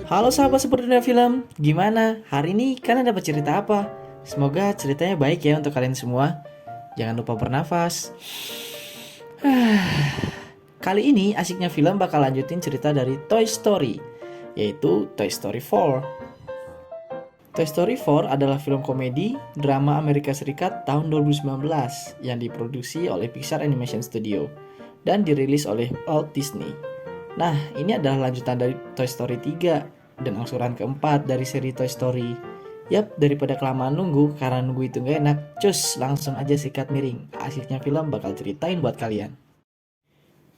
Halo sahabat Super Dunia Film, gimana? Hari ini kalian dapat cerita apa? Semoga ceritanya baik ya untuk kalian semua. Jangan lupa bernafas. Kali ini asiknya film bakal lanjutin cerita dari Toy Story, yaitu Toy Story 4. Toy Story 4 adalah film komedi drama Amerika Serikat tahun 2019 yang diproduksi oleh Pixar Animation Studio dan dirilis oleh Walt Disney. Nah, ini adalah lanjutan dari Toy Story 3 dan angsuran keempat dari seri Toy Story. Yap, daripada kelamaan nunggu, karena nunggu itu gak enak, cus langsung aja sikat miring. Asiknya film bakal ceritain buat kalian.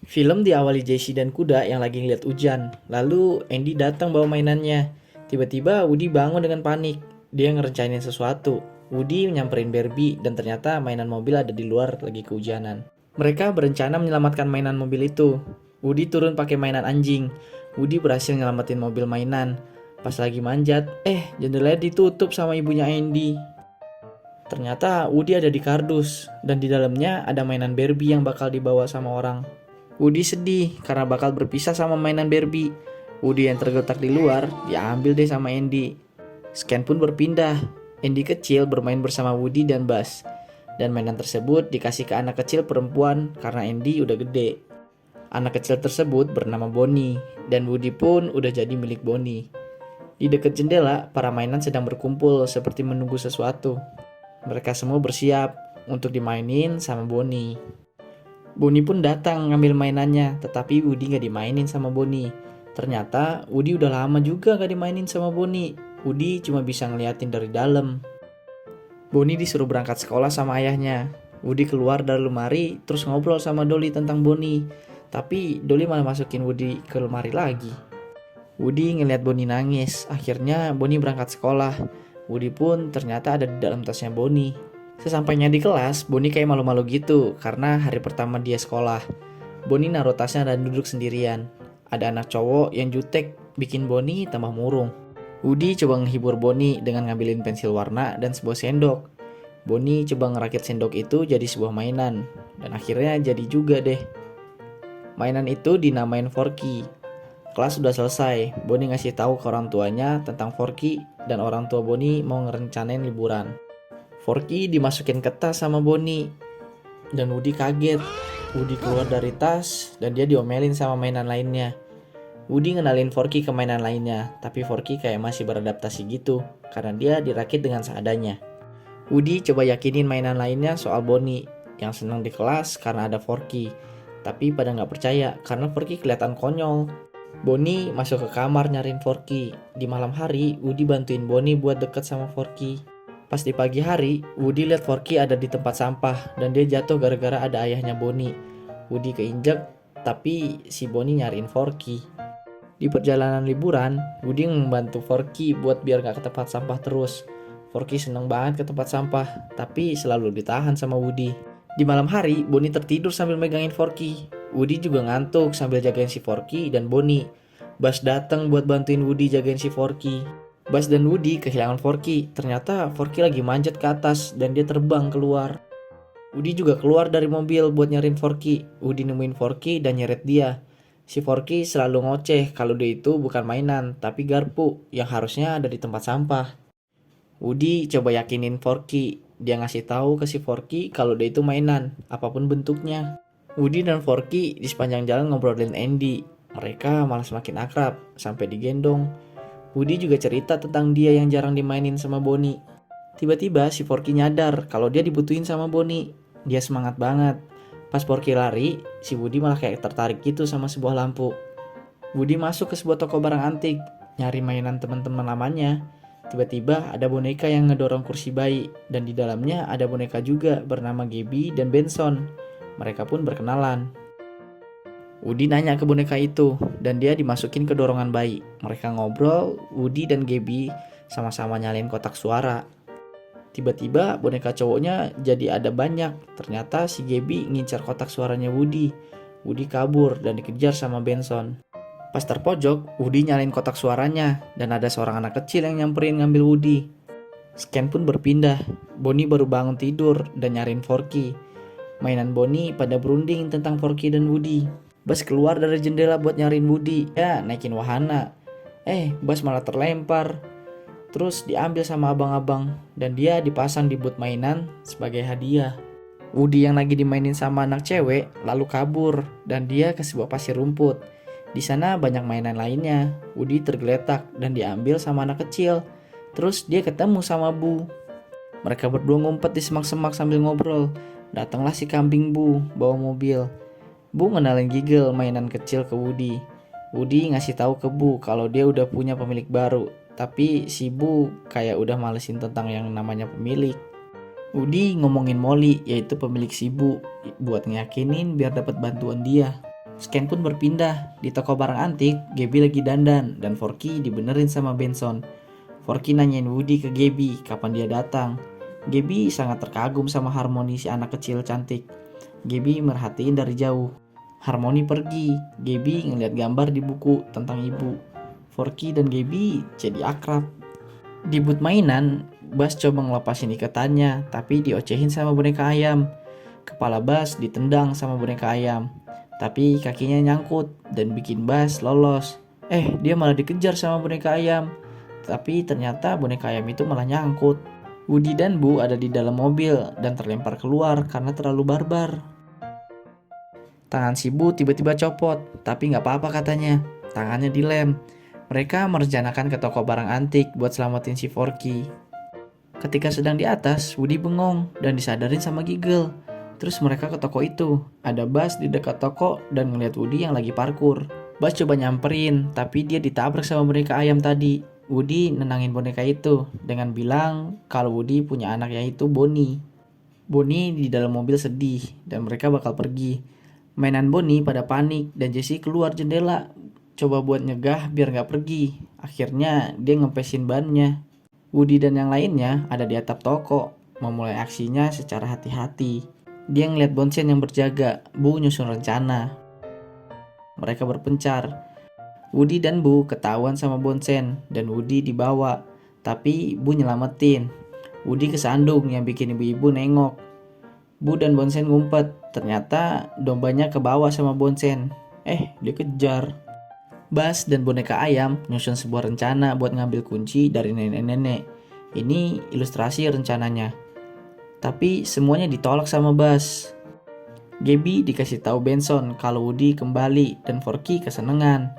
Film diawali Jessie dan kuda yang lagi ngeliat hujan. Lalu Andy datang bawa mainannya. Tiba-tiba Woody bangun dengan panik. Dia ngerencanain sesuatu. Woody nyamperin Barbie dan ternyata mainan mobil ada di luar lagi kehujanan. Mereka berencana menyelamatkan mainan mobil itu. Woody turun pakai mainan anjing. Woody berhasil nyelamatin mobil mainan. Pas lagi manjat, jendelanya ditutup sama ibunya Andy. Ternyata Woody ada di kardus dan di dalamnya ada mainan Barbie yang bakal dibawa sama orang. Woody sedih karena bakal berpisah sama mainan Barbie. Woody yang tergeletak di luar diambil deh sama Andy. Scan pun berpindah. Andy kecil bermain bersama Woody dan Buzz. Dan mainan tersebut dikasih ke anak kecil perempuan karena Andy udah gede. Anak kecil tersebut bernama Bonnie dan Woody pun udah jadi milik Bonnie. Di dekat jendela, para mainan sedang berkumpul seperti menunggu sesuatu. Mereka semua bersiap untuk dimainin sama Bonnie. Bonnie pun datang ngambil mainannya, tetapi Woody gak dimainin sama Bonnie. Ternyata Woody udah lama juga gak dimainin sama Bonnie. Woody cuma bisa ngeliatin dari dalam. Bonnie disuruh berangkat sekolah sama ayahnya. Woody keluar dari lemari terus ngobrol sama Dolly tentang Bonnie. Tapi Dolly malah masukin Woody ke lemari lagi. Woody ngeliat Bonnie nangis. Akhirnya Bonnie berangkat sekolah. Woody pun ternyata ada di dalam tasnya Bonnie. Sesampainya di kelas, Bonnie kayak malu-malu gitu karena hari pertama dia sekolah. Bonnie naruh tasnya dan duduk sendirian. Ada anak cowok yang jutek bikin Bonnie tambah murung. Woody coba menghibur Bonnie dengan ngambilin pensil warna dan sebuah sendok. Bonnie coba ngerakit sendok itu jadi sebuah mainan. Dan akhirnya jadi juga deh. Mainan itu dinamain Forky. Kelas sudah selesai. Bonnie ngasih tahu ke orang tuanya tentang Forky dan orang tua Bonnie mau ngerencanain liburan. Forky dimasukin ke tas sama Bonnie. Dan Woody kaget. Woody keluar dari tas dan dia diomelin sama mainan lainnya. Woody ngenalin Forky ke mainan lainnya, tapi Forky kayak masih beradaptasi gitu karena dia dirakit dengan seadanya. Woody coba yakinin mainan lainnya soal Bonnie yang senang di kelas karena ada Forky, tapi pada nggak percaya karena Forky kelihatan konyol. Bonnie masuk ke kamar nyariin Forky. Di malam hari, Woody bantuin Bonnie buat deket sama Forky. Pas di pagi hari, Woody lihat Forky ada di tempat sampah dan dia jatuh gara-gara ada ayahnya Bonnie. Woody keinjek, tapi si Bonnie nyariin Forky. Di perjalanan liburan, Woody membantu Forky buat biar gak ke tempat sampah terus. Forky seneng banget ke tempat sampah, tapi selalu ditahan sama Woody. Di malam hari, Bonnie tertidur sambil megangin Forky. Woody juga ngantuk sambil jagain si Forky dan Bonnie. Buzz datang buat bantuin Woody jagain si Forky. Buzz dan Woody kehilangan Forky. Ternyata Forky lagi manjat ke atas dan dia terbang keluar. Woody juga keluar dari mobil buat nyariin Forky. Woody nemuin Forky dan nyeret dia. Si Forky selalu ngoceh kalau dia itu bukan mainan, tapi garpu yang harusnya ada di tempat sampah. Woody coba yakinin Forky. Dia ngasih tahu ke si Forky kalau dia itu mainan, apapun bentuknya. Woody dan Forky di sepanjang jalan ngobrolin Andy. Mereka malah semakin akrab sampai digendong. Woody juga cerita tentang dia yang jarang dimainin sama Bonnie. Tiba-tiba si Forky nyadar kalau dia dibutuhin sama Bonnie. Dia semangat banget. Pas Forky lari, si Woody malah kayak tertarik gitu sama sebuah lampu. Woody masuk ke sebuah toko barang antik, nyari mainan teman-teman lamanya. Tiba-tiba ada boneka yang ngedorong kursi bayi, dan di dalamnya ada boneka juga bernama Gabby dan Benson. Mereka pun berkenalan. Woody nanya ke boneka itu, dan dia dimasukin ke dorongan bayi. Mereka ngobrol, Woody dan Gabby sama-sama nyalain kotak suara. Tiba-tiba boneka cowoknya jadi ada banyak. Ternyata si Gabby ngincar kotak suaranya Woody. Woody kabur dan dikejar sama Benson. Pas terpojok, Woody nyalain kotak suaranya, dan ada seorang anak kecil yang nyamperin ngambil Woody. Scan pun berpindah. Bonnie baru bangun tidur dan nyariin Forky. Mainan Bonnie pada berunding tentang Forky dan Woody. Bas keluar dari jendela buat nyariin Woody, ya naikin wahana. Bas malah terlempar. Terus diambil sama abang-abang dan dia dipasang di booth mainan sebagai hadiah. Woody yang lagi dimainin sama anak cewek lalu kabur dan dia ke sebuah pasir rumput. Di sana banyak mainan lainnya. Woody tergeletak dan diambil sama anak kecil. Terus dia ketemu sama Bu. Mereka berdua ngumpet di semak-semak sambil ngobrol. Datanglah si kambing Bu bawa mobil. Bu ngenalin Giggle mainan kecil ke Woody. Woody ngasih tahu ke Bu kalau dia udah punya pemilik baru. Tapi si Bu kayak udah malesin tentang yang namanya pemilik. Woody ngomongin Molly yaitu pemilik si Bu buat ngeyakinin biar dapat bantuan dia. Scan pun berpindah. Di toko barang antik, Gabby lagi dandan dan Forky dibenerin sama Benson. Forky nanyain Woody ke Gabby kapan dia datang. Gabby sangat terkagum sama Harmony si anak kecil cantik. Gabby merhatiin dari jauh. Harmony pergi. Gabby ngeliat gambar di buku tentang ibu. Forky dan Gabby jadi akrab. Di booth mainan, Bas coba ngelepasin ikatannya, tapi diocehin sama boneka ayam. Kepala Bas ditendang sama boneka ayam, tapi kakinya nyangkut dan bikin Bas lolos. Dia malah dikejar sama boneka ayam, tapi ternyata boneka ayam itu malah nyangkut. Woody dan Bu ada di dalam mobil dan terlempar keluar karena terlalu barbar. Tangan si Bu tiba-tiba copot, tapi gak apa-apa katanya. Tangannya dilem. Mereka merencanakan ke toko barang antik buat selamatin si Forky. Ketika sedang di atas, Woody bengong dan disadarin sama Giggle. Terus mereka ke toko itu. Ada Bas di dekat toko dan ngeliat Woody yang lagi parkur. Bas coba nyamperin, tapi dia ditabrak sama boneka ayam tadi. Woody nenangin boneka itu dengan bilang kalau Woody punya anak yaitu Bonnie. Bonnie di dalam mobil sedih dan mereka bakal pergi. Mainan Bonnie pada panik dan Jessie keluar jendela coba buat nyegah biar gak pergi. Akhirnya dia ngempesin bannya. Woody dan yang lainnya ada di atap toko, memulai aksinya secara hati-hati. Dia ngeliat Bonsen yang berjaga. Bu nyusun rencana. Mereka berpencar. Woody dan Bu ketahuan sama Bonsen dan Woody dibawa. Tapi Bu nyelamatin. Woody kesandung yang bikin ibu-ibu nengok. Bu dan Bonsen ngumpet. Ternyata dombanya kebawa sama Bonsen. Dia kejar. Bas dan boneka ayam nyusun sebuah rencana buat ngambil kunci dari nenek-nenek. Ini ilustrasi rencananya. Tapi semuanya ditolak sama Bas. Gabby dikasih tahu Benson kalau Woody kembali dan Forky kesenengan.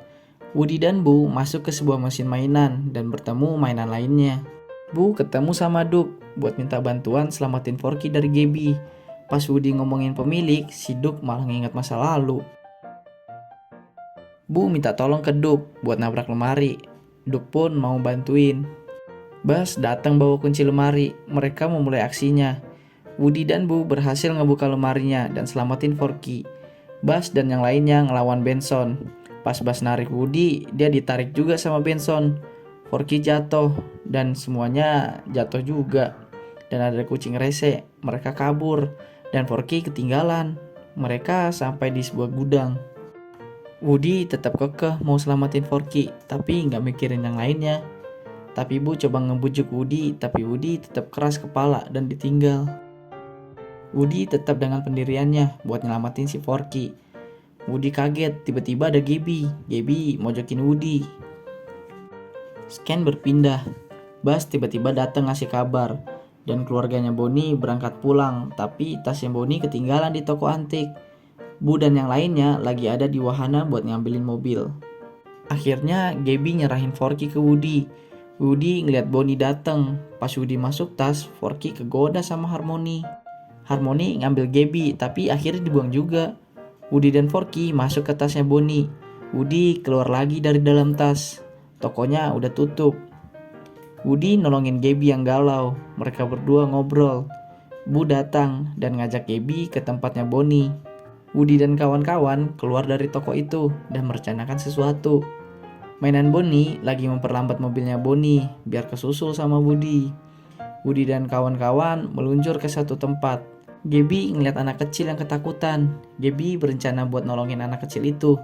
Woody dan Bu masuk ke sebuah mesin mainan dan bertemu mainan lainnya. Bu ketemu sama Duck buat minta bantuan selamatin Forky dari Gabby. Pas Woody ngomongin pemilik, si Duck malah nginget masa lalu. Bu minta tolong ke Duck buat nabrak lemari. Duck pun mau bantuin. Bas datang bawa kunci lemari. Mereka memulai aksinya. Woody dan Bu berhasil ngebuka lemarinya dan selamatin Forky. Bas dan yang lainnya ngelawan Benson. Pas Bas narik Woody, dia ditarik juga sama Benson. Forky jatuh dan semuanya jatuh juga. Dan ada kucing rese. Mereka kabur dan Forky ketinggalan. Mereka sampai di sebuah gudang. Woody tetap kekeh mau selamatin Forky, tapi nggak mikirin yang lainnya. Tapi Bu coba ngebujuk Woody, tapi Woody tetap keras kepala dan ditinggal. Woody tetap dengan pendiriannya buat nyelamatin si Forky. Woody kaget, tiba-tiba ada Gabby. Gabby mojokin Woody. Scan berpindah. Bas tiba-tiba datang ngasih kabar. Dan keluarganya Bonnie berangkat pulang, tapi tasnya Bonnie ketinggalan di toko antik. Bu dan yang lainnya lagi ada di wahana buat ngambilin mobil. Akhirnya Gabby nyerahin Forky ke Woody. Woody ngeliat Bonnie datang. Pas Woody masuk tas, Forky kegoda sama Harmony. Harmony ngambil Gabby, tapi akhirnya dibuang juga. Woody dan Forky masuk ke tasnya Bonnie. Woody keluar lagi dari dalam tas. Tokonya udah tutup. Woody nolongin Gabby yang galau. Mereka berdua ngobrol. Bu datang dan ngajak Gabby ke tempatnya Bonnie. Woody dan kawan-kawan keluar dari toko itu dan merencanakan sesuatu. Mainan Bonnie lagi memperlambat mobilnya Bonnie biar kesusul sama Woody. Woody dan kawan-kawan meluncur ke satu tempat. Gabby ngeliat anak kecil yang ketakutan. Gabby berencana buat nolongin anak kecil itu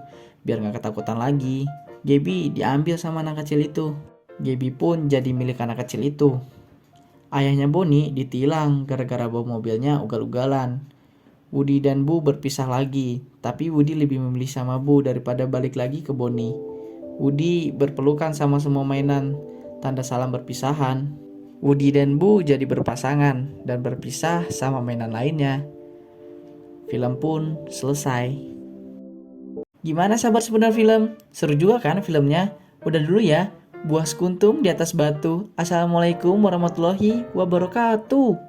biar gak ketakutan lagi. Gabby diambil sama anak kecil itu. Gabby pun jadi milik anak kecil itu. Ayahnya Bonnie ditilang gara-gara bawa mobilnya ugal-ugalan. Woody dan Boo berpisah lagi, tapi Woody lebih memilih sama Boo daripada balik lagi ke Bonnie. Woody berpelukan sama semua mainan, tanda salam perpisahan. Woody dan Boo jadi berpasangan dan berpisah sama mainan lainnya. Film pun selesai. Gimana sahabat sebenarnya film? Seru juga kan filmnya? Udah dulu ya. Buah sekuntum di atas batu. Assalamualaikum warahmatullahi wabarakatuh.